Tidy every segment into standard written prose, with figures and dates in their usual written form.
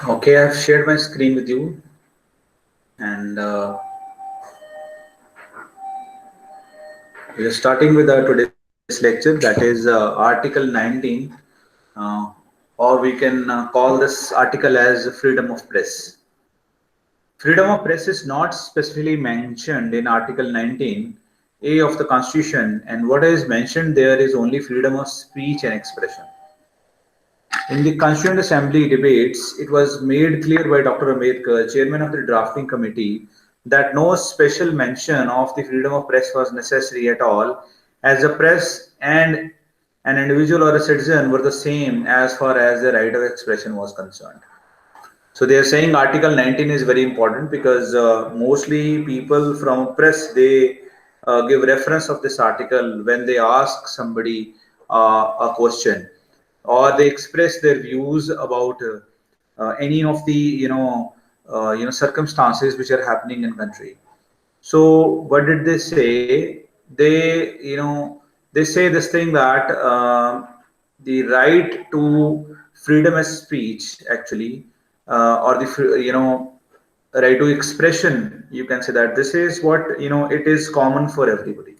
Okay, I've shared my screen with you, and we are starting with our today's lecture. That is Article 19, uh, or we can call this article as freedom of press. Freedom of press is not specifically mentioned in Article 19A of the Constitution, and what is mentioned there is only freedom of speech and expression. In the Constituent Assembly debates, it was made clear by Dr. Ambedkar, chairman of the drafting committee, that no special mention of the freedom of press was necessary at all, as the press and an individual or a citizen were the same as far as the right of expression was concerned. So they are saying Article 19 is very important because mostly people from press they give reference of this article when they ask somebody a question or they express their views about any of the circumstances which are happening in country. So what did they say? They say this thing that the right to freedom of speech actually, or the right to expression. You can say that this is what it is common for everybody.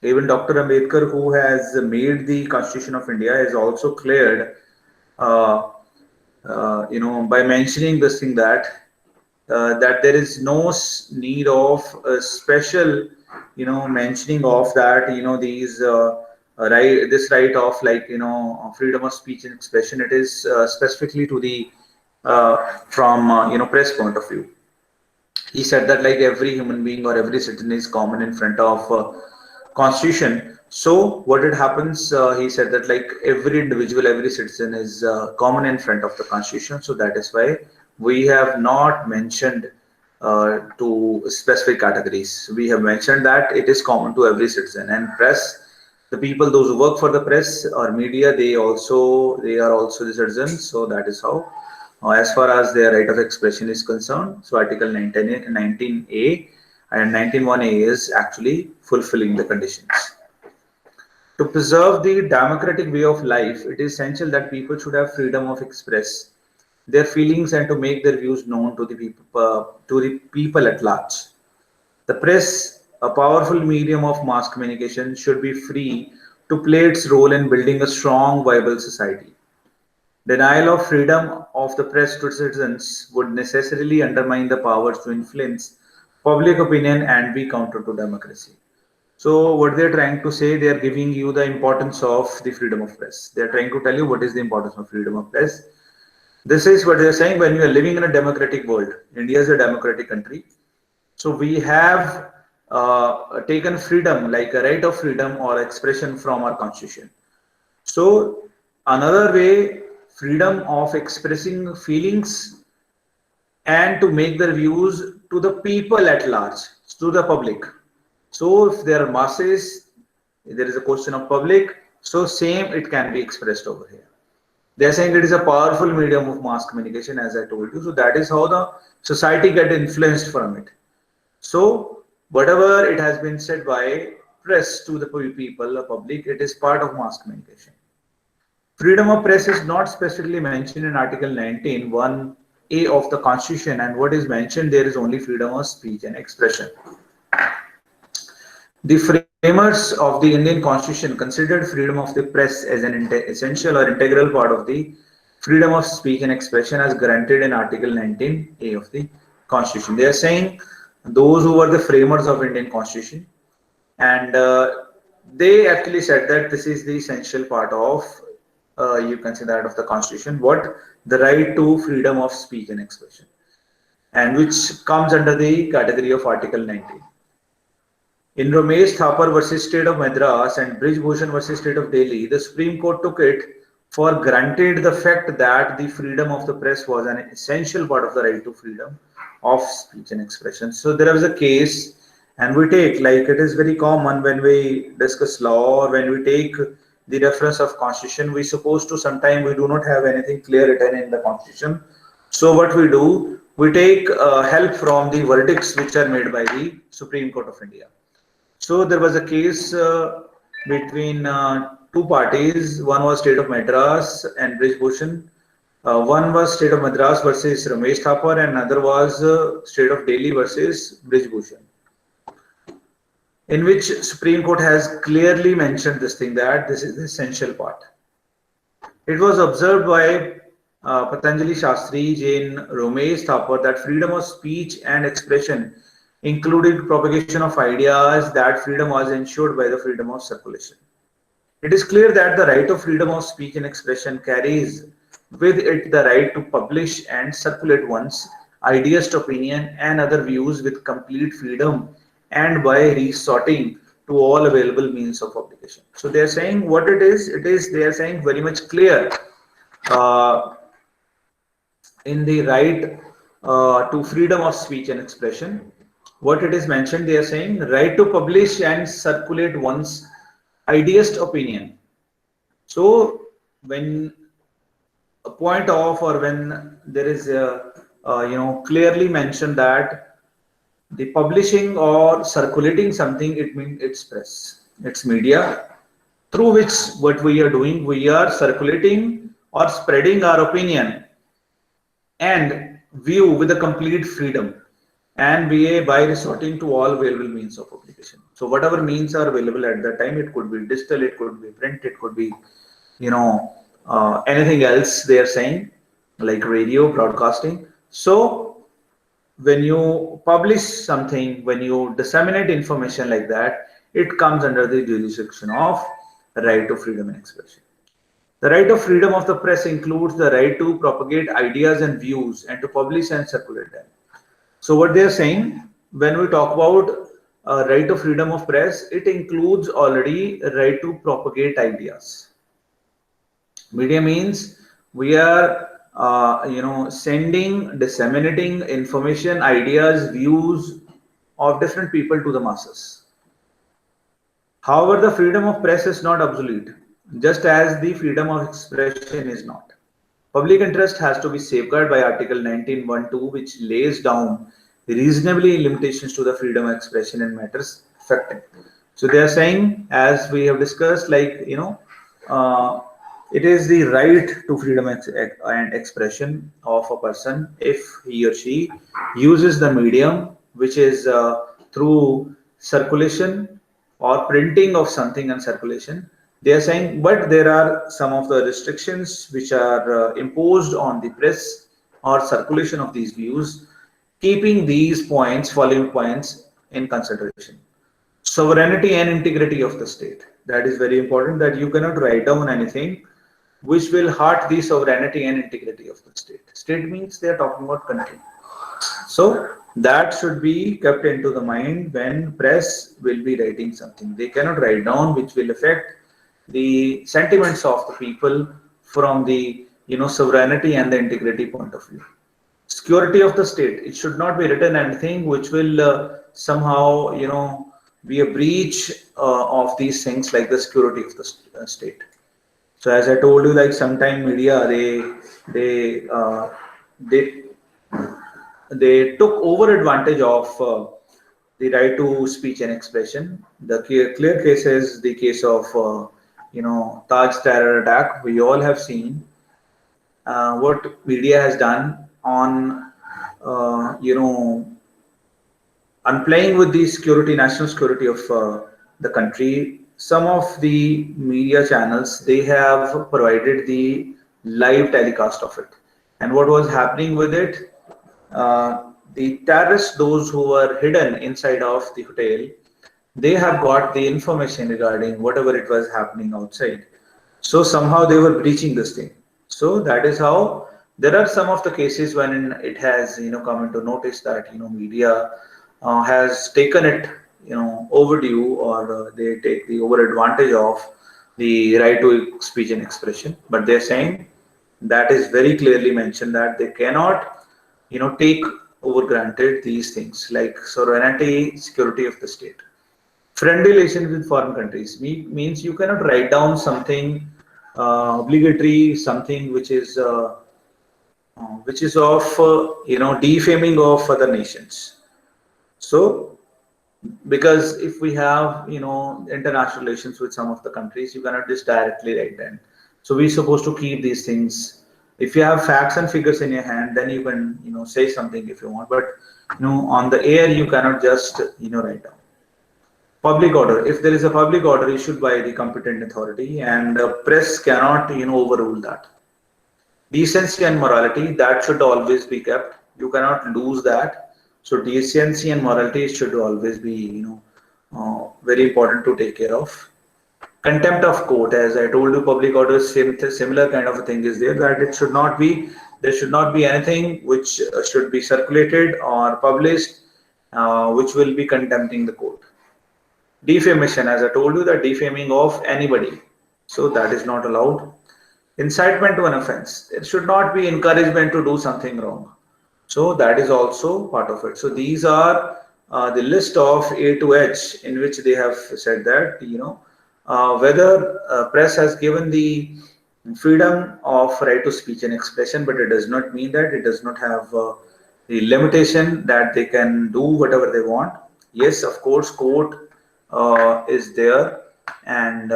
Even Dr. Ambedkar, who has made the Constitution of India, has also cleared, uh, by mentioning this thing that there is no need of a special, mentioning of that, these right, this right of like freedom of speech and expression. It is specifically to the from press point of view. He said that like every human being or every citizen is common in front of constitution. So what it happens, he said that like every individual, every citizen is common in front of the constitution. So that is why we have not mentioned to specific categories. We have mentioned that it is common to every citizen. And press, the people those who work for the press or media, they are also the citizens. So that is how, as far as their right of expression is concerned. So Article 19A and 19(1)(a) is actually fulfilling the conditions. To preserve the democratic way of life, it is essential that people should have freedom of express their feelings and to make their views known to the people at large. The press, a powerful medium of mass communication, should be free to play its role in building a strong, viable society. Denial of freedom of the press to citizens would necessarily undermine the powers to influence public opinion and be counter to democracy. So, what they're trying to say, they are giving you the importance of the freedom of press. They're trying to tell you what is the importance of freedom of press. This is what they're saying when we are living in a democratic world. India is a democratic country. So, we have taken freedom, like a right of freedom or expression from our constitution. So, another way, freedom of expressing feelings and to make their views to the people at large, to the public. So, if there are masses, if there is a question of public, so same it can be expressed over here. They are saying it is a powerful medium of mass communication, as I told you. So that is how the society get influenced from it. So whatever it has been said by press to the people, the public, it is part of mass communication. Freedom of press is not specifically mentioned in Article 19, 1A of the Constitution, and what is mentioned there is only freedom of speech and expression. The framers of the Indian Constitution considered freedom of the press as an essential or integral part of the freedom of speech and expression as granted in Article 19A of the Constitution. They are saying those who were the framers of Indian Constitution, and they actually said that this is the essential part of, you can say that, of the Constitution. What? The right to freedom of speech and expression, and which comes under the category of Article 19. In Ramesh Thapar versus State of Madras and Brij Bhushan versus State of Delhi, the Supreme Court took it for granted the fact that the freedom of the press was an essential part of the right to freedom of speech and expression. So there was a case, and we take, like it is very common when we discuss law or when we take the reference of constitution, we supposed to sometime we do not have anything clear written in the constitution. So what we do, we take help from the verdicts which are made by the Supreme Court of India. So there was a case between two parties. One was State of Madras and Brij Bhushan. One was State of Madras versus Ramesh Thapar, and another was State of Delhi versus Brij Bhushan, in which Supreme Court has clearly mentioned this thing that this is the essential part. It was observed by Patanjali Shastri Jain Ramesh Thapar that freedom of speech and expression included propagation of ideas, that freedom was ensured by the freedom of circulation. It is clear that the right of freedom of speech and expression carries with it the right to publish and circulate one's ideas, opinion, and other views with complete freedom and by resorting to all available means of publication. So they are saying what it is they are saying very much clear uh, in the right to freedom of speech and expression. What it is mentioned, they are saying right to publish and circulate one's ideas, opinion. So when a point of or when there is a clearly mentioned that the publishing or circulating something, it means it's press, it's media through which what we are doing, we are circulating or spreading our opinion and view with a complete freedom and by resorting to all available means of publication. So whatever means are available at that time, it could be digital, it could be print, it could be anything else they are saying, like radio broadcasting. So when you publish something, when you disseminate information like that, it comes under the jurisdiction of right to freedom and expression. The right of freedom of the press includes the right to propagate ideas and views and to publish and circulate them. So what they are saying, when we talk about right of freedom of press, it includes already right to propagate ideas. Media means we are sending, disseminating information, ideas, views of different people to the masses. However, the freedom of press is not obsolete, just as the freedom of expression is not. Public interest has to be safeguarded by Article 19(1)(2), which lays down reasonably limitations to the freedom of expression in matters affecting. So they are saying, as we have discussed, like uh, it is the right to freedom and expression of a person if he or she uses the medium which is through circulation or printing of something and circulation. They are saying, but there are some of the restrictions which are imposed on the press or circulation of these views, keeping these points, following points in consideration. Sovereignty and integrity of the state. That is very important, that you cannot write down anything which will hurt the sovereignty and integrity of the state. State means they are talking about country. So that should be kept into the mind when press will be writing something. They cannot write down which will affect the sentiments of the people from the sovereignty and the integrity point of view. Security of the state. It should not be written anything which will somehow be a breach of these things like the security of the state. So as I told you, like sometime media they they they took over advantage of the right to speech and expression. The clear case is the case of Taj terror attack. We all have seen what media has done on on playing with the security, national security of the country. Some of the media channels, they have provided the live telecast of it. And what was happening with it? The terrorists, those who were hidden inside of the hotel, they have got the information regarding whatever it was happening outside. So somehow they were breaching this thing. So that is how there are some of the cases when it has come into notice that media has taken it overdue, or they take the over advantage of the right to speech and expression. But they're saying that is very clearly mentioned that they cannot take over granted these things like sovereignty, security of the state. Friendly relations with foreign countries means you cannot write down something obligatory, something which is of defaming of other nations. So because if we have international relations with some of the countries, you cannot just directly write them. So we're supposed to keep these things If you have facts and figures in your hand, then you can, say something if you want. But, on the air, you cannot just, write down. Public order. If there is a public order issued by the competent authority, and press cannot, overrule that. Decency and morality, that should always be kept. You cannot lose that. So decency and morality should always be, very important to take care of. Contempt of court, as I told you, public order, similar kind of a thing is there, that there should not be anything which should be circulated or published, which will be contempting the court. Defamation, as I told you, that defaming of anybody, so that is not allowed. Incitement to an offense, it should not be encouragement to do something wrong. So that is also part of it. So these are the list of A to H, in which they have said that, whether press has given the freedom of right to speech and expression, but it does not mean that it does not have the limitation that they can do whatever they want. Yes, of course, court is there, and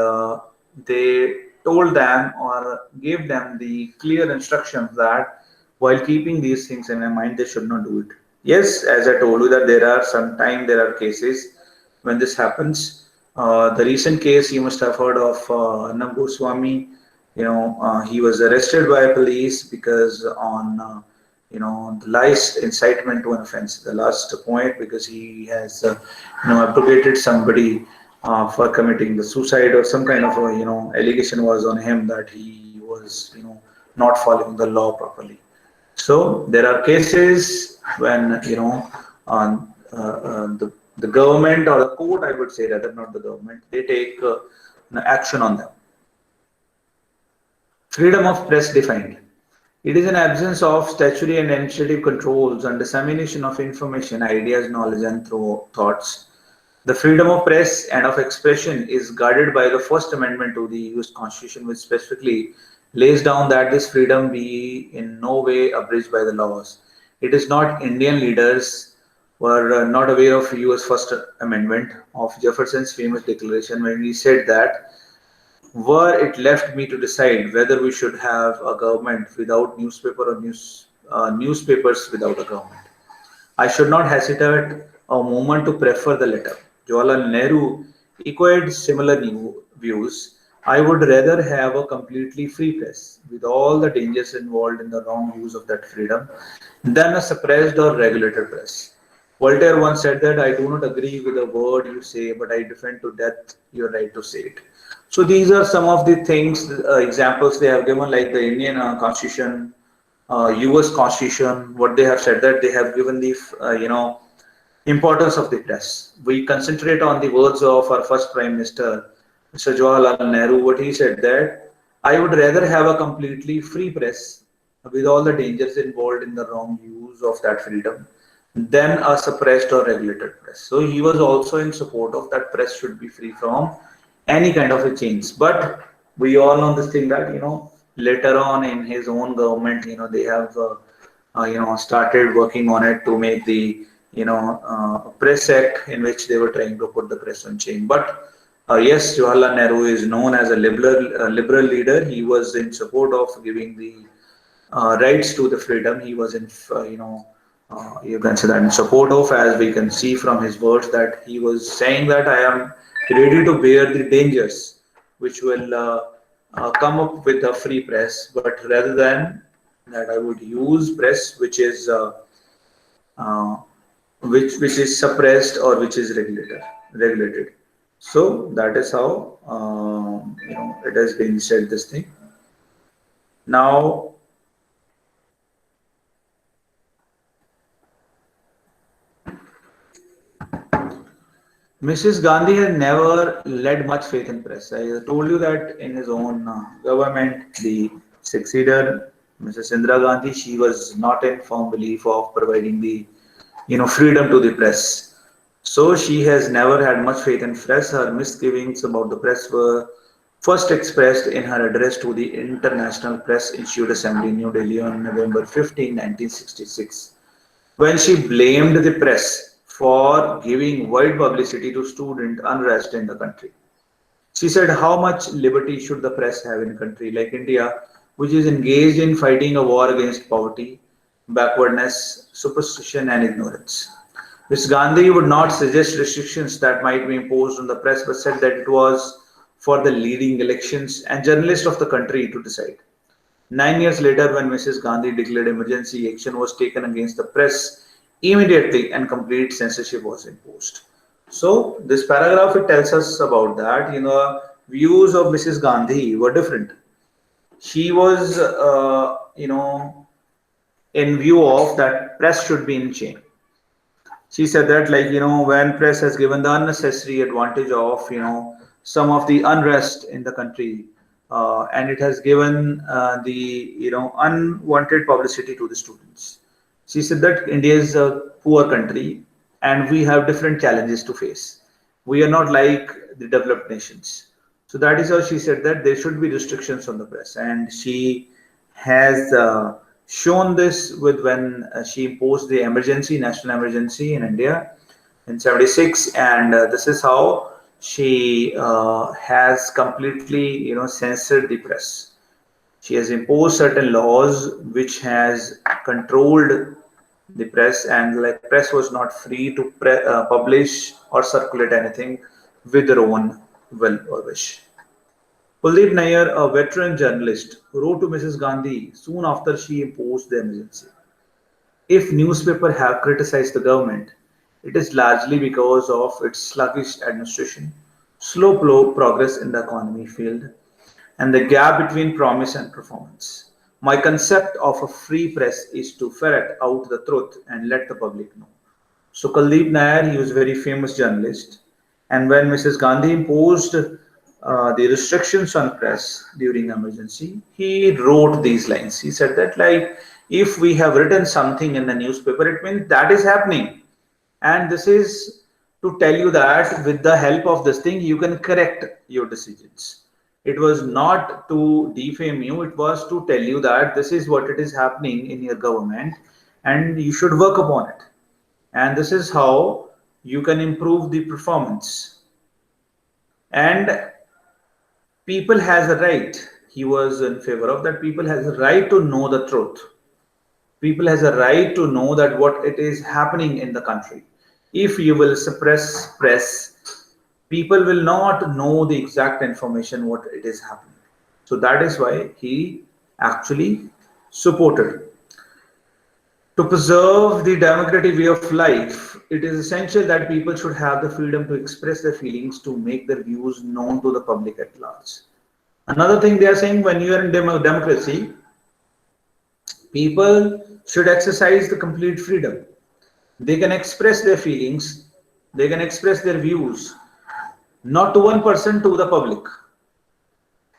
they told them or gave them the clear instructions that while keeping these things in mind, they should not do it. Yes, as I told you, that there are cases when this happens. The recent case you must have heard of, Arnab Goswami. He was arrested by police because on the last incitement to an offense, the last point, because he has abrogated somebody for committing the suicide, or some kind of a allegation was on him that he was not following the law properly. So there are cases when the government or the court, I would say, rather, not the government, they take action on them. Freedom of press defined. It is an absence of statutory and administrative controls on dissemination of information, ideas, knowledge, and thoughts. The freedom of press and of expression is guarded by the First Amendment to the US Constitution, which specifically lays down that this freedom be in no way abridged by the laws. It is not Indian leaders were not aware of US First Amendment of Jefferson's famous declaration when he said that, were it left me to decide whether we should have a government without newspaper or newspapers without a government, I should not hesitate a moment to prefer the latter. Jawaharlal Nehru echoed similar views. I would rather have a completely free press, with all the dangers involved in the wrong use of that freedom, than a suppressed or regulated press. Voltaire once said that, I do not agree with a word you say, but I defend to death your right to say it. So these are some of the things, examples they have given, like the Indian Constitution, US Constitution. What they have said, that they have given the importance of the press. We concentrate on the words of our first Prime Minister, Mr. Jawaharlal Nehru. What he said, that I would rather have a completely free press, with all the dangers involved in the wrong use of that freedom, than a suppressed or regulated press. So he was also in support of that press should be free from any kind of a change. But we all know this thing that, later on in his own government, they have started working on it to make the press act, in which they were trying to put the press on chain. But yes, Jawaharlal Nehru is known as a liberal leader. He was in support of giving the rights to the freedom. He was in you can say that in support of, as we can see from his words, that he was saying that I am ready to bear the dangers which will come up with a free press, but rather than that, I would use press which is uh, which is suppressed or which is regulated. So that is how it has been said, this thing. Now, Mrs. Gandhi had never led much faith in press. I told you that in his own government, the successor, Mrs. Indira Gandhi, she was not in firm belief of providing the freedom to the press. So she has never had much faith in press. Her misgivings about the press were first expressed in her address to the International Press Institute Assembly in New Delhi on November 15, 1966, when she blamed the press for giving wide publicity to student unrest in the country. She said, how much liberty should the press have in a country like India, which is engaged in fighting a war against poverty, backwardness, superstition, and ignorance. Ms. Gandhi would not suggest restrictions that might be imposed on the press, but said that it was for the leading elections and journalists of the country to decide. 9 years later, when Mrs. Gandhi declared emergency, action was taken against the press immediately and complete censorship was imposed. So, this paragraph it tells us about that. Views of Mrs. Gandhi were different. She was, in view of that press should be in chain. She said that, like, when press has given the unnecessary advantage of, some of the unrest in the country, and it has given the, unwanted publicity to the students. She said that India is a poor country and we have different challenges to face. We are not like the developed nations. So that is how she said that there should be restrictions on the press, and she has shown this with when she imposed the emergency, national emergency in India in 76, and this is how she has completely, censored the press. She has imposed certain laws which has controlled the press, and like press was not free to publish or circulate anything with their own will or wish. Kuldeep Nair, a veteran journalist, wrote to Mrs. Gandhi soon after she imposed the emergency. If newspapers have criticized the government, it is largely because of its sluggish administration, slow progress in the economy field, and the gap between promise and performance. My concept of a free press is to ferret out the truth and let the public know. So Kuldeep Nair, he was a very famous journalist, and when Mrs. Gandhi imposed the restrictions on press during emergency, he wrote these lines. He said that, like, if we have written something in the newspaper, it means that is happening, and this is to tell you that with the help of this thing, you can correct your decisions. It was not to defame you, it was to tell you that this is what it is happening in your government and you should work upon it. And this is how you can improve the performance. And people has a right, he was in favor of that, people has a right to know the truth. People has a right to know that what it is happening in the country. If you will suppress press, people will not know the exact information what it is happening. So that is why he actually supported. To preserve the democratic way of life, it is essential that people should have the freedom to express their feelings, to make their views known to the public at large. Another thing they are saying, when you are in democracy, people should exercise the complete freedom. They can express their feelings, they can express their views, not to one person, to the public.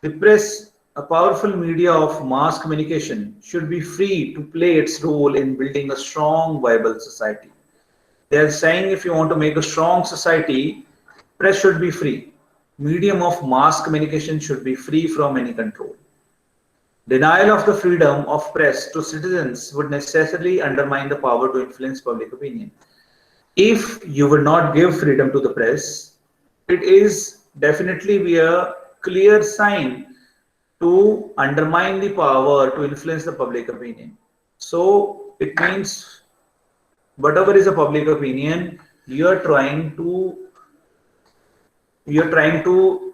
The press, a powerful media of mass communication, should be free to play its role in building a strong, viable society. They are saying if you want to make a strong society, press should be free. Medium of mass communication should be free from any control. Denial of the freedom of press to citizens would necessarily undermine the power to influence public opinion. If you would not give freedom to the press, it is definitely be a clear sign to undermine the power to influence the public opinion. So it means whatever is a public opinion, you're trying to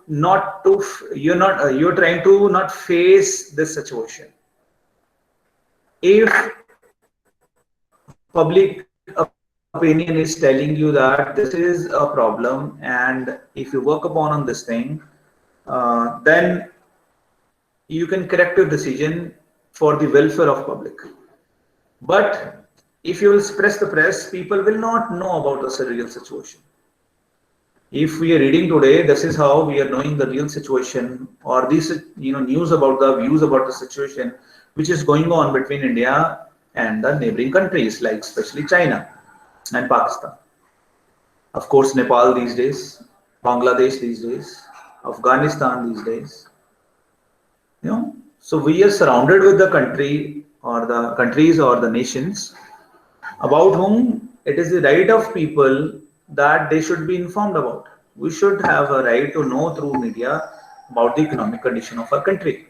not to you're trying to not face this situation. If public opinion is telling you that this is a problem, and if you work upon this thing, then you can correct your decision for the welfare of public. But if you will suppress the press, people will not know about the real situation. If we are reading today, this is how we are knowing the real situation, or this news about the views about the situation which is going on between India and the neighboring countries, like especially China and Pakistan. Of course, Nepal these days, Bangladesh these days, Afghanistan these days. So we are surrounded with the country or the countries or the nations about whom it is the right of people that they should be informed about. We should have a right to know through media about the economic condition of our country.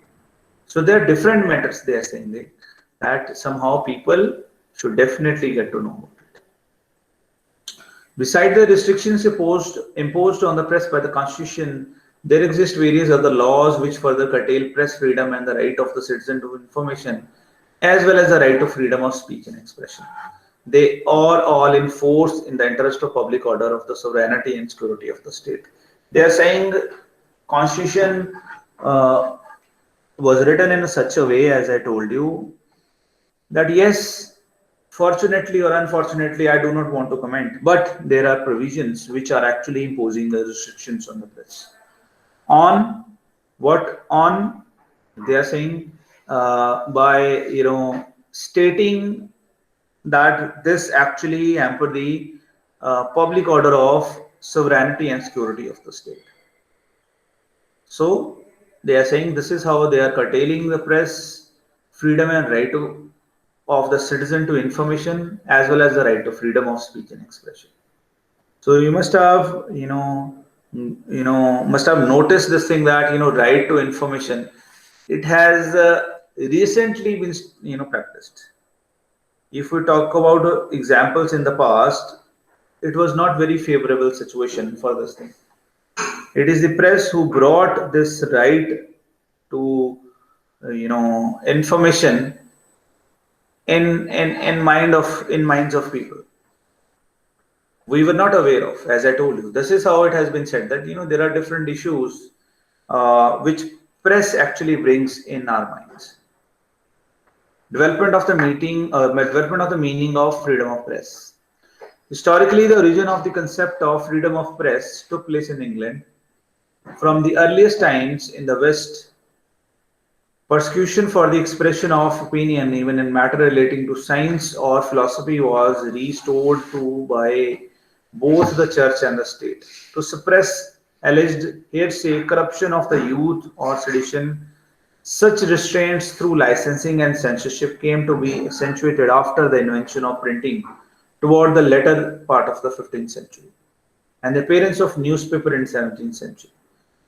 So there are different matters they are saying that somehow people should definitely get to know. Beside the restrictions imposed on the press by the Constitution, there exist various other laws which further curtail press freedom and the right of the citizen to information, as well as the right to freedom of speech and expression. They are all enforced in the interest of public order, of the sovereignty and security of the state. They are saying Constitution uh, was written in such a way, as I told you, that yes, fortunately or unfortunately, I do not want to comment, but there are provisions which are actually imposing the restrictions on the press. On what? On they are saying by stating that this actually hamper the public order of sovereignty and security of the state. So they are saying this is how they are curtailing the press freedom and right of the citizen to information, as well as the right to freedom of speech and expression. So you must have must have noticed this thing that right to information, it has recently been practiced. If we talk about examples in the past, it was not very favorable situation for this thing. It is the press who brought this right to information in minds of people. We were not aware of, as I told you. This is how it has been said that there are different issues which press actually brings in our minds. Development of the meaning of freedom of press. Historically, the origin of the concept of freedom of press took place in England. From the earliest times in the West, persecution for the expression of opinion, even in matter relating to science or philosophy, was restored to by both the church and the state. To suppress alleged hearsay, corruption of the youth, or sedition, such restraints through licensing and censorship came to be accentuated after the invention of printing toward the latter part of the 15th century and the appearance of newspaper in 17th century,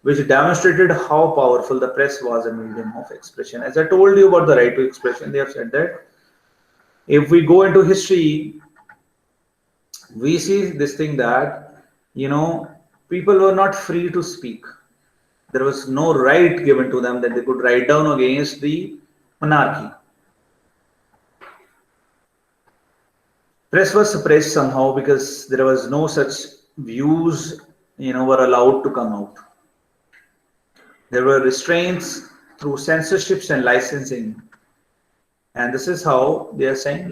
which demonstrated how powerful the press was a medium of expression. As I told you about the right to expression, they have said that if we go into history, we see this thing that people were not free to speak. There was no right given to them that they could write down against the monarchy. Press was suppressed somehow because there was no such views were allowed to come out. There were restraints through censorships and licensing, and this is how they are saying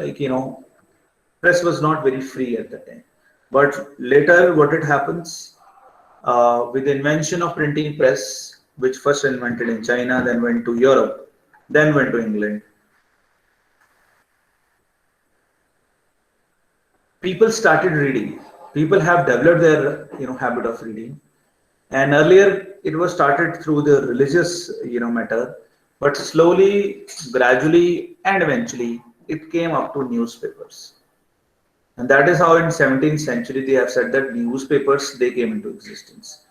press was not very free at that time. But later, what it happens with the invention of printing press, which first invented in China, then went to Europe, then went to England. People started reading. People have developed their habit of reading, and earlier it was started through the religious matter, but slowly, gradually, and eventually it came up to newspapers. And that is how in 17th century they have said that newspapers, they came into existence.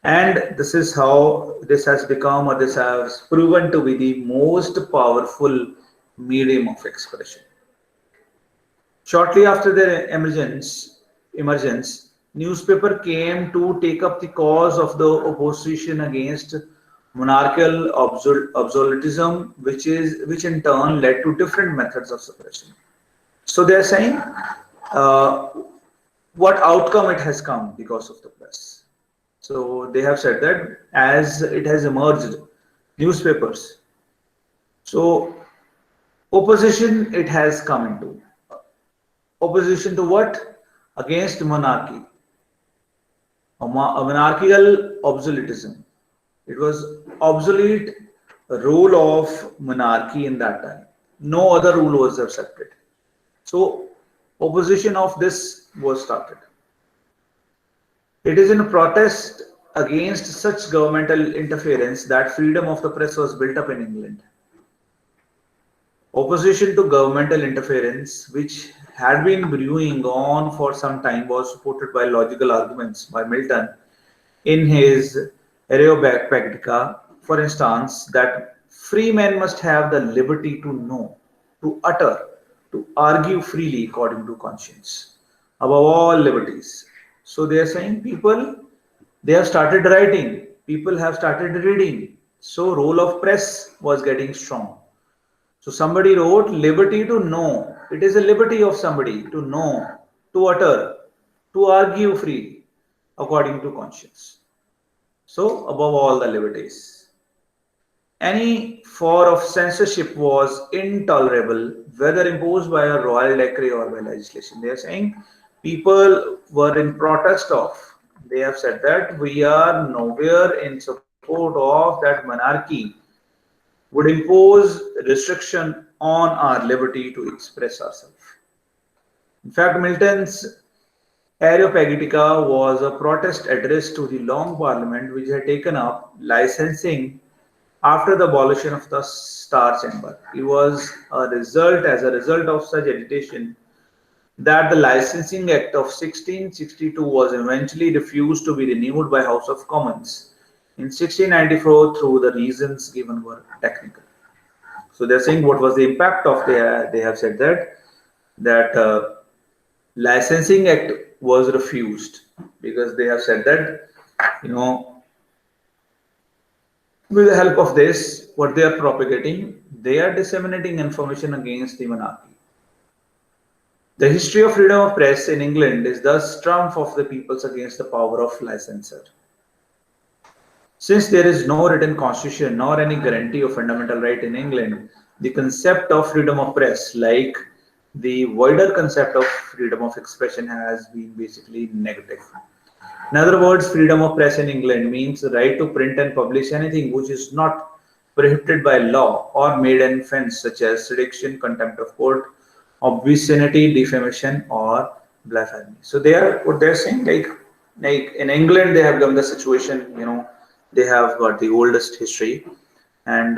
And this is how this has become, or this has proven to be the most powerful medium of expression. Shortly after their emergence, newspaper came to take up the cause of the opposition against monarchical absolutism, which in turn led to different methods of suppression. So they are saying what outcome it has come because of the press. So they have said that as it has emerged, newspapers. So opposition it has come into. Opposition to what? Against monarchy. A monarchical absolutism. It was obsolete rule of monarchy in that time. No other rule was accepted. So opposition of this was started. It is in a protest against such governmental interference that freedom of the press was built up in England. Opposition to governmental interference, which had been brewing on for some time, was supported by logical arguments by Milton in his Areopagitica, for instance, that free men must have the liberty to know, to utter, to argue freely according to conscience, above all liberties. So they are saying people, they have started writing, people have started reading. So role of press was getting strong. So somebody wrote liberty to know. It is a liberty of somebody to know, to utter, to argue freely according to conscience. So above all the liberties. Any form of censorship was intolerable, whether imposed by a royal decree or by legislation. They are saying people were in protest of. They have said that we are nowhere in support of that monarchy would impose restriction on our liberty to express ourselves. In fact, Milton's Areopagitica was a protest address to the Long Parliament which had taken up licensing after the abolition of the Star Chamber. It was as a result of such agitation that the Licensing Act of 1662 was eventually refused to be renewed by House of Commons in 1694 through the reasons given were technical. So they're saying what was the impact of they have said that licensing act was refused because they have said that you know with the help of this what they are propagating, they are disseminating information against the monarchy. The history of freedom of press in England is thus triumph of the peoples against the power of licensor. Since there is no written constitution nor any guarantee of fundamental right in England, the concept of freedom of press, like the wider concept of freedom of expression, has been basically negative. In other words, freedom of press in England means the right to print and publish anything which is not prohibited by law or made an offense, such as sedition, contempt of court, obscenity, defamation, or blasphemy. So they are what they're saying, like in England, they have given the situation, they have got the oldest history, and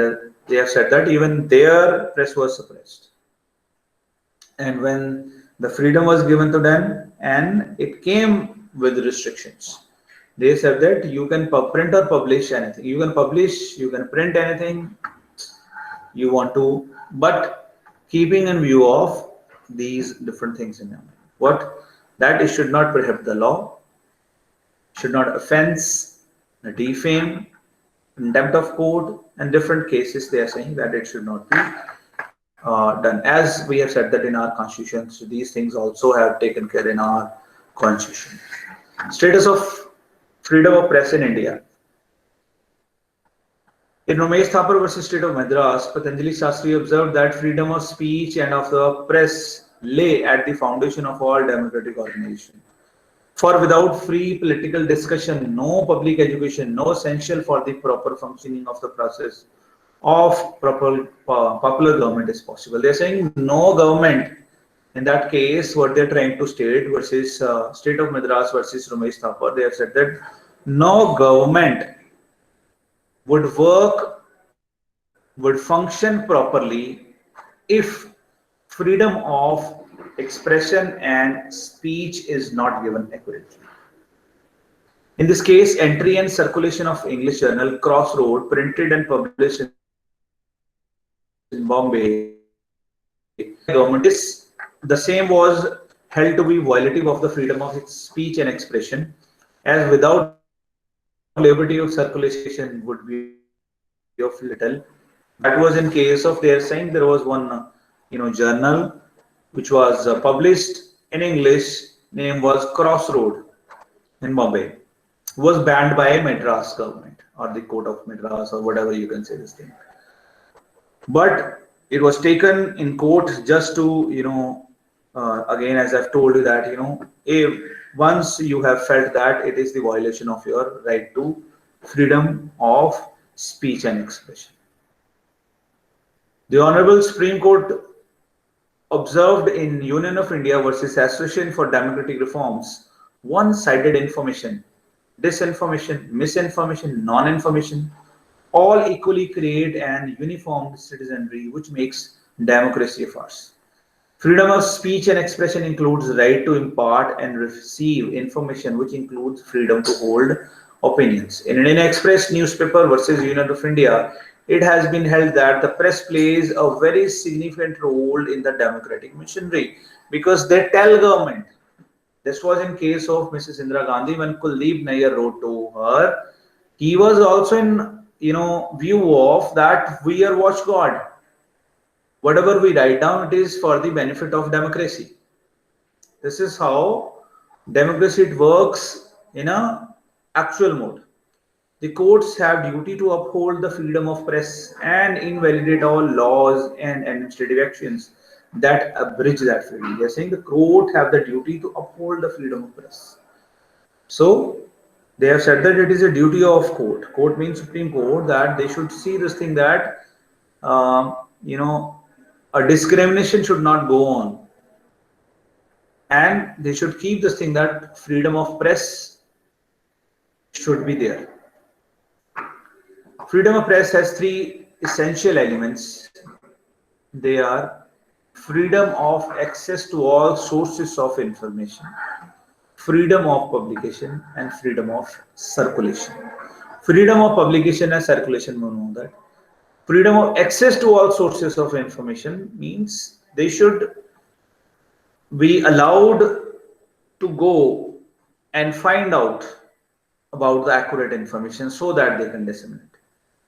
they have said that even their press was suppressed. And when the freedom was given to them, and it came with restrictions, they said that you can print or publish anything. You can publish, you can print anything you want to, but keeping in view of these different things in your mind. What? That it should not prohibit the law, should not offense, defame, contempt of court, and different cases they are saying that it should not be done. As we have said that in our constitution, so these things also have taken care in our constitution. Status of freedom of press in India. In Ramesh Thapar versus State of Madras, Patanjali Shastri observed that freedom of speech and of the press lay at the foundation of all democratic organization. For without free political discussion, no public education, no essential for the proper functioning of the process of popular government is possible. They're saying no government. In that case, what they're trying to state versus State of Madras versus Ramesh Thapar, they have said that no government would work, would function properly if freedom of expression and speech is not given accurately. In this case, entry and circulation of English journal Crossroad, printed and published in Bombay, government is the same was held to be violative of the freedom of speech and expression, as without liberty of circulation would be of little. That was in case of they are saying there was one journal which was published in English, name was Crossroad in Bombay, was banned by Madras government or the court of Madras or whatever you can say this thing. But it was taken in court just to, again, as I've told you that, if once you have felt that it is the violation of your right to freedom of speech and expression. The Honorable Supreme Court observed in Union of India versus Association for Democratic Reforms, one-sided information, disinformation, misinformation, non-information, all equally create an uniform citizenry which makes democracy a farce. Freedom of speech and expression includes right to impart and receive information, which includes freedom to hold opinions. In Indian Express newspaper versus Union of India, it has been held that the press plays a very significant role in the democratic machinery because they tell government. This was in case of Mrs. Indira Gandhi when Kuldeep Nayyar wrote to her. He was also in view of that we are watch God. Whatever we write down, it is for the benefit of democracy. This is how democracy it works in a actual mode. The courts have duty to uphold the freedom of press and invalidate all laws and administrative actions that abridge that freedom. They are saying the court have the duty to uphold the freedom of press. So they have said that it is a duty of court. Court means Supreme Court, that they should see this thing that um, you know a discrimination should not go on, and they should keep this thing that freedom of press should be there. Freedom of press has three essential elements. They are freedom of access to all sources of information, freedom of publication, and freedom of circulation. Freedom of publication and circulation, we know that. Freedom of access to all sources of information means they should be allowed to go and find out about the accurate information so that they can disseminate.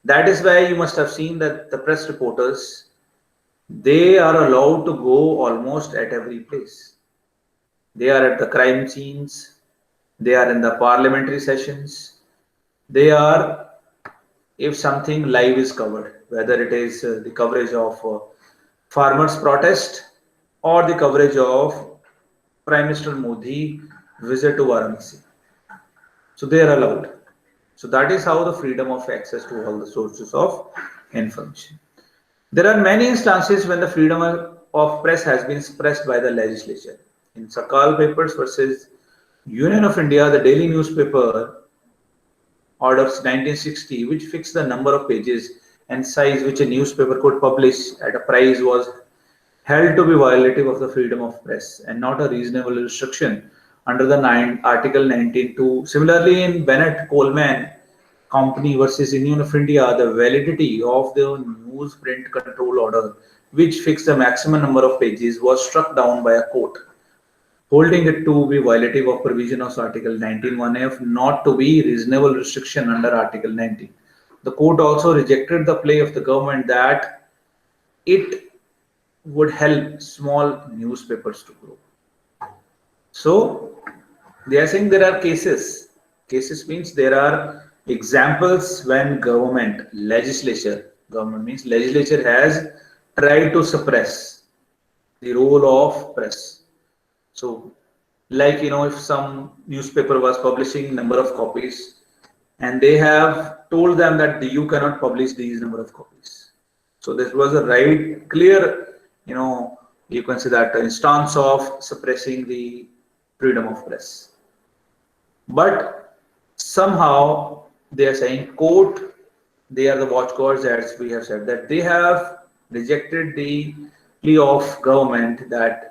That is why you must have seen that the press reporters, they are allowed to go almost at every place. They are at the crime scenes, they are in the parliamentary sessions, they are, if something live is covered, whether it is the coverage of farmers' protest or the coverage of Prime Minister Modi visit to Varanasi. So they are allowed. So that is how the freedom of access to all the sources of information. There are many instances when the freedom of press has been suppressed by the legislature. In Sakal Papers versus Union of India, the daily newspaper orders 1960, which fixed the number of pages and size which a newspaper could publish at a price, was held to be violative of the freedom of press and not a reasonable restriction under the Article 19(2). Similarly, in Bennett Coleman Company versus Union of India, the validity of the newsprint control order, which fixed the maximum number of pages, was struck down by a court, holding it to be violative of provision of Article 19(1)(f), not to be reasonable restriction under Article 19. The court also rejected the play of the government that it would help small newspapers to grow. So they are saying there are cases. Cases means there are examples when government means legislature has tried to suppress the role of press. So, like if some newspaper was publishing number of copies, and they have told them that you cannot publish these number of copies. So this was a right clear, you can say that instance of suppressing the freedom of press. But somehow they are saying court, they are the watchguards, as we have said, that they have rejected the plea of government that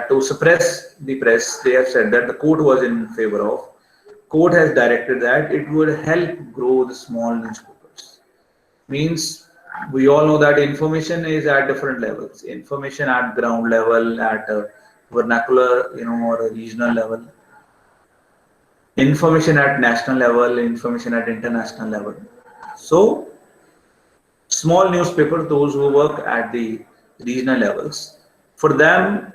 to suppress the press. They have said that the court was in favor of. Court has directed that it would help grow the small newspapers. Means we all know that information is at different levels. Information at ground level, at a vernacular, or a regional level. Information at national level, information at international level. So small newspapers, those who work at the regional levels, for them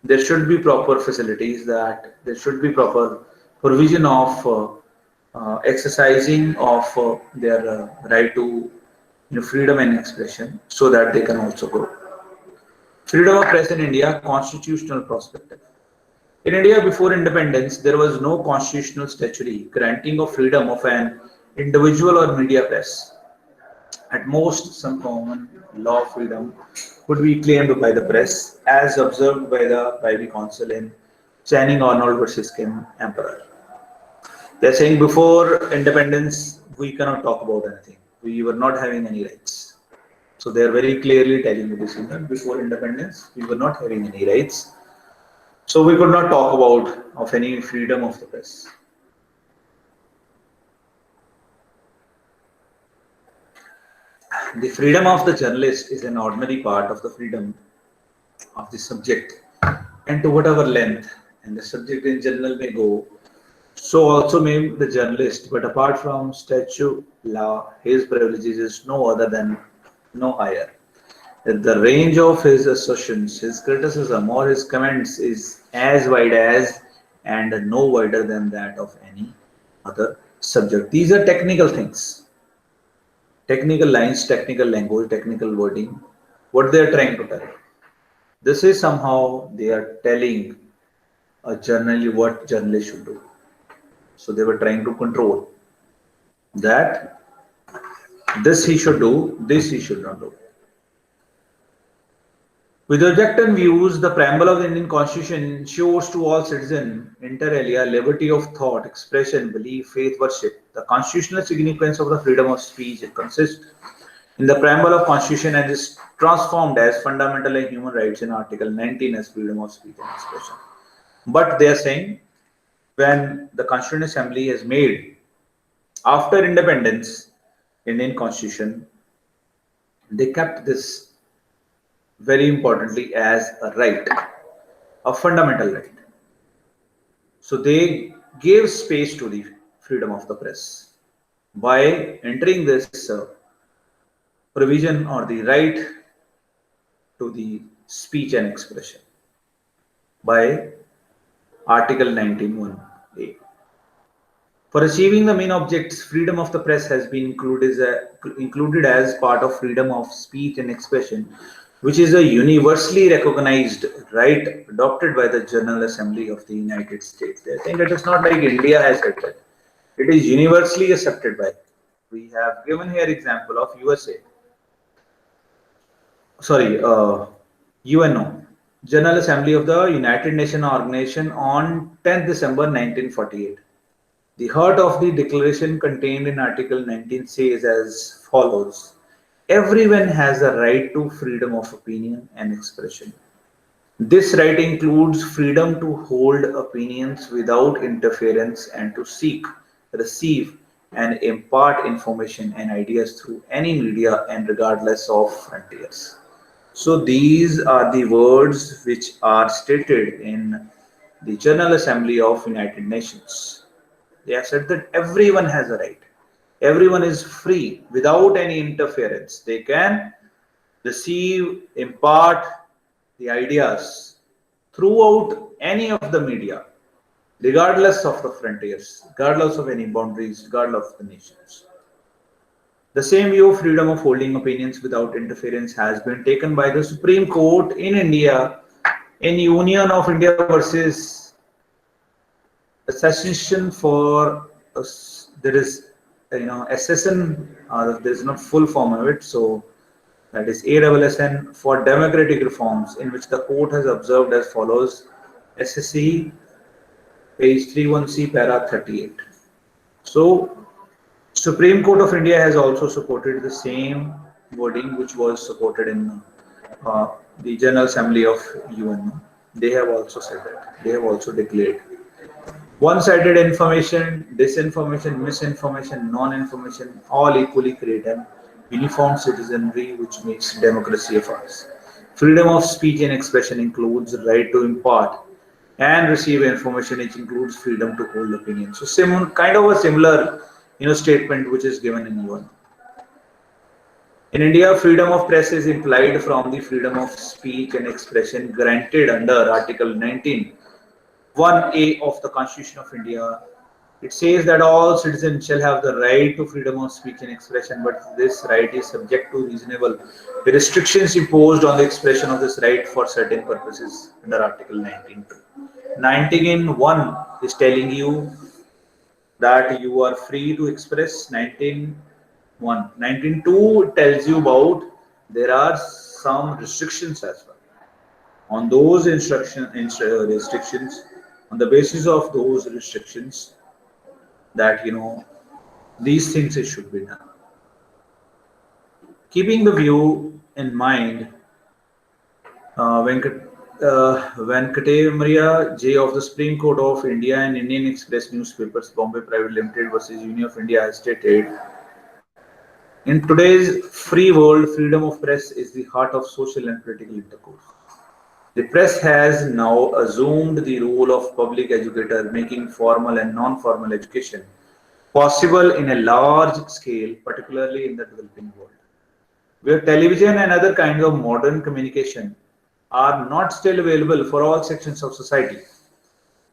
there should be proper facilities, that there should be proper provision of exercising of their right to freedom and expression, so that they can also grow. Freedom of press in India, constitutional perspective. In India before independence, there was no constitutional statutory granting of freedom of an individual or media press. At most, some common law freedom could be claimed by the press, as observed by the Privy Council in Channing Arnold versus Kim Emperor. They're saying before independence, we cannot talk about anything. We were not having any rights. So they are very clearly telling you this, that before independence, we were not having any rights. So we could not talk about of any freedom of the press. The freedom of the journalist is an ordinary part of the freedom of the subject, and to whatever length and the subject in general may go, so also may the journalist. But apart from statute law, his privileges is no other than no higher. The range of his assertions, his criticism, or his comments is as wide as and no wider than that of any other subject. These are technical things, technical lines, technical language, technical wording, what they are trying to tell. This is somehow they are telling a journal what journalists should do. So they were trying to control that this he should do, this he should not do. With objective views, the preamble of the Indian Constitution ensures to all citizens, inter alia, liberty of thought, expression, belief, faith, worship. The constitutional significance of the freedom of speech consists in the preamble of Constitution and is transformed as fundamental and human rights in Article 19 as freedom of speech and expression. But they are saying when the Constituent Assembly has made after independence Indian Constitution, they kept this very importantly as a right, a fundamental right. So they gave space to the freedom of the press by entering this provision or the right to the speech and expression by Article 19(1)(a). For achieving the main objects, freedom of the press has been included as part of freedom of speech and expression, which is a universally recognized right adopted by the General Assembly of the United States. They think it is not like India has said that. It is universally accepted by. We have given here example of USA. Sorry, UNO, General Assembly of the United Nations Organization on 10th December 1948. The heart of the declaration contained in Article 19 says as follows: everyone has a right to freedom of opinion and expression. This right includes freedom to hold opinions without interference and to seek, receive, and impart information and ideas through any media and regardless of frontiers. So these are the words which are stated in the General Assembly of United Nations. They have said that everyone has a right. Everyone is free without any interference. They can receive, impart the ideas throughout any of the media, regardless of the frontiers, regardless of any boundaries, regardless of the nations. The same view of freedom of holding opinions without interference has been taken by the Supreme Court in India in Union of India versus Association for there is SSN, there is no full form of it, so that is ASSN for democratic reforms, in which the court has observed as follows: SSC page 31C para 38. So Supreme Court of India has also supported the same wording which was supported in the General Assembly of UN. They have also said that. They have also declared one-sided information, disinformation, misinformation, non-information, all equally create an uniform citizenry which makes democracy a farce. Freedom of speech and expression includes right to impart and receive information, which includes freedom to hold opinion. So kind of a similar statement which is given in UN. In India, freedom of press is implied from the freedom of speech and expression granted under Article 19 1A of the Constitution of India. It says that all citizens shall have the right to freedom of speech and expression, but this right is subject to reasonable restrictions imposed on the expression of this right for certain purposes under Article 19. 19(1) is telling you that you are free to express. 19(1). 19(2) tells you about there are some restrictions as well. On those restrictions, on the basis of those restrictions, that these things it should be done. Keeping the view in mind, Venkatamaria J of the Supreme Court of India and Indian Express newspapers, Bombay Private Limited versus Union of India, has stated In today's free world, freedom of press is the heart of social and political intercourse. The press has now assumed the role of public educator, making formal and non-formal education possible in a large scale, particularly in the developing world, where television and other kinds of modern communication are not still available for all sections of society.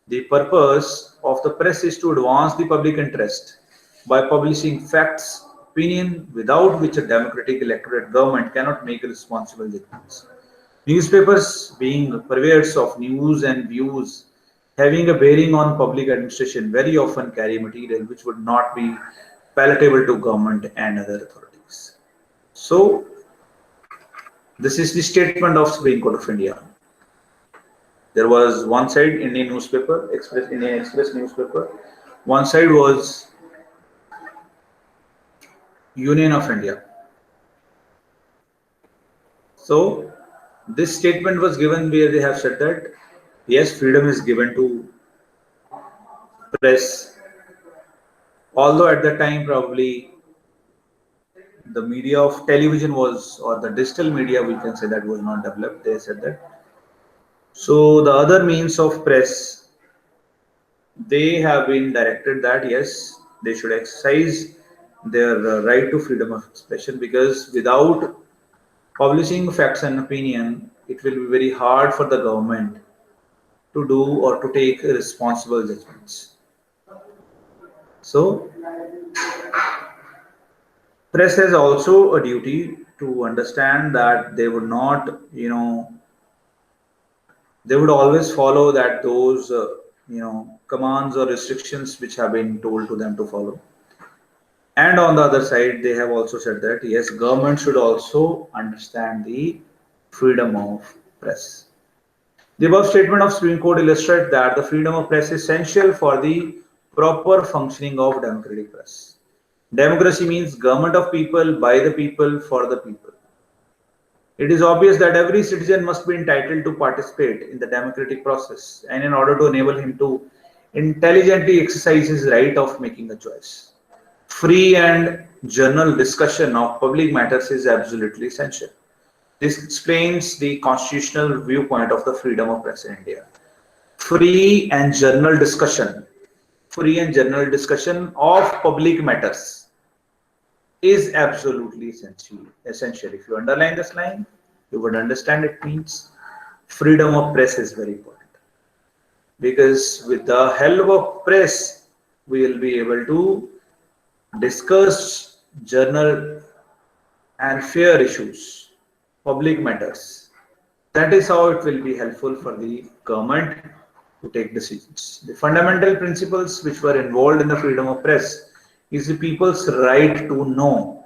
The purpose of the press is to advance the public interest by publishing facts, opinion, without which a democratic electorate government cannot make responsible judgments. Newspapers, being purveyors of news and views, having a bearing on public administration, very often carry material which would not be palatable to government and other authorities. So, this is the statement of Supreme Court of India. There was one side Indian newspaper, Indian Express newspaper. One side was Union of India. So this statement was given where they have said that yes, freedom is given to press, although at that time probably the media of television was, or the digital media we can say, that was not developed. They said that. So the other means of press, they have been directed that yes, they should exercise their right to freedom of expression, because without publishing facts and opinion, it will be very hard for the government to do or to take responsible judgments. So, press has also a duty to understand that they would not, they would always follow that those, commands or restrictions which have been told to them to follow. And on the other side, they have also said that yes, government should also understand the freedom of press. The above statement of Supreme Court illustrates that the freedom of press is essential for the proper functioning of democratic press. Democracy means government of people, by the people, for the people. It is obvious that every citizen must be entitled to participate in the democratic process, and in order to enable him to intelligently exercise his right of making a choice, free and general discussion of public matters is absolutely essential. This explains the constitutional viewpoint of the freedom of press in India. Free and general discussion, free and general discussion of public matters is absolutely essential. Essential. If you underline this line, you would understand it means freedom of press is very important. Because with the help of press, we will be able to discuss general and fair issues, public matters. That is how it will be helpful for the government to take decisions. The fundamental principles which were involved in the freedom of press is the people's right to know.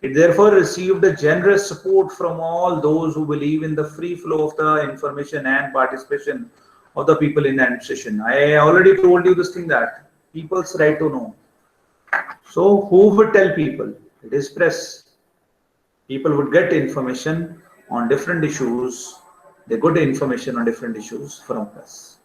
It therefore received a generous support from all those who believe in the free flow of the information and participation of the people in administration. I already told you this thing, that people's right to know. So who would tell people? It is press. People would get information on different issues. They got information on different issues from press.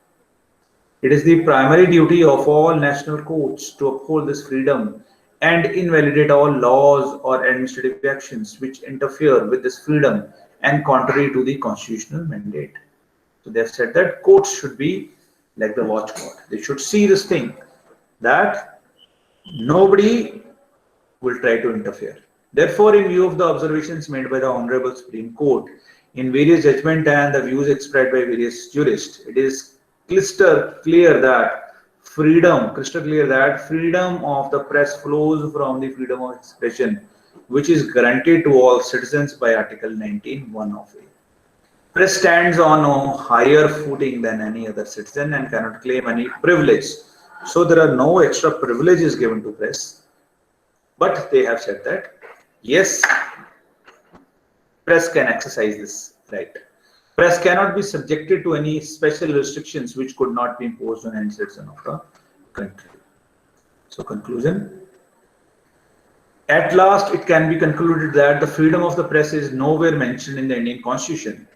It is the primary duty of all national courts to uphold this freedom and invalidate all laws or administrative actions which interfere with this freedom and contrary to the constitutional mandate. So they have said that courts should be like the watchword. They should see this thing, that nobody will try to interfere. Therefore, in view of the observations made by the Honorable Supreme Court in various judgments and the views expressed by various jurists, it is crystal clear that freedom of the press flows from the freedom of expression, which is guaranteed to all citizens by Article 19(1) of A. Press stands on a higher footing than any other citizen and cannot claim any privilege. So there are no extra privileges given to press. But they have said that yes, press can exercise this right. Press cannot be subjected to any special restrictions which could not be imposed on any citizen of the country. So conclusion. At last, it can be concluded that the freedom of the press is nowhere mentioned in the Indian Constitution.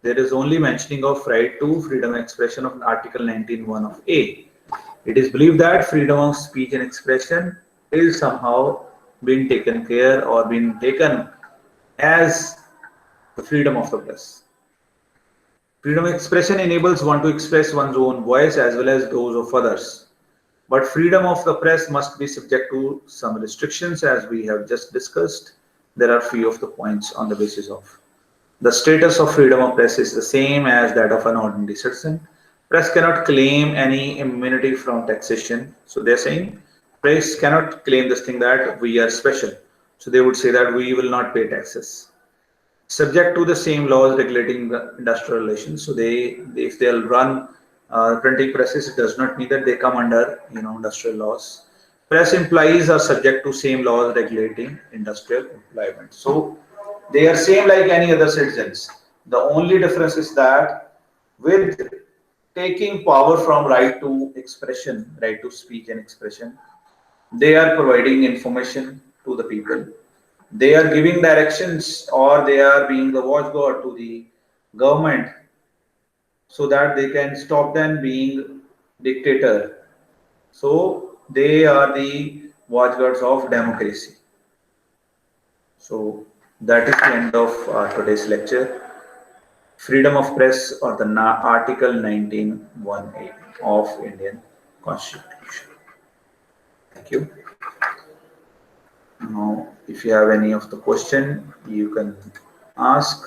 There is only mentioning of right to freedom of expression of Article 19(1) of A. It is believed that freedom of speech and expression is somehow been taken care or been taken as the freedom of the press. Freedom of expression enables one to express one's own voice as well as those of others. But freedom of the press must be subject to some restrictions, as we have just discussed. There are few of the points on the basis of. The status of freedom of press is the same as that of an ordinary citizen. Press cannot claim any immunity from taxation. So they're saying press cannot claim this thing that we are special. So they would say that we will not pay taxes. Subject to the same laws regulating the industrial relations. So if they'll run printing presses, it does not mean that they come under industrial laws. Press employees are subject to same laws regulating industrial employment. So they are same like any other citizens. The only difference is that with taking power from right to expression, right to speech and expression, they are providing information to the people. They are giving directions or they are being the watchguard to the government so that they can stop them being dictator. So they are the watchguards of democracy. So that is the end of today's lecture. Freedom of press or the Article 19(1)(a) of Indian Constitution. Thank you. Now, if you have any of the question, you can ask.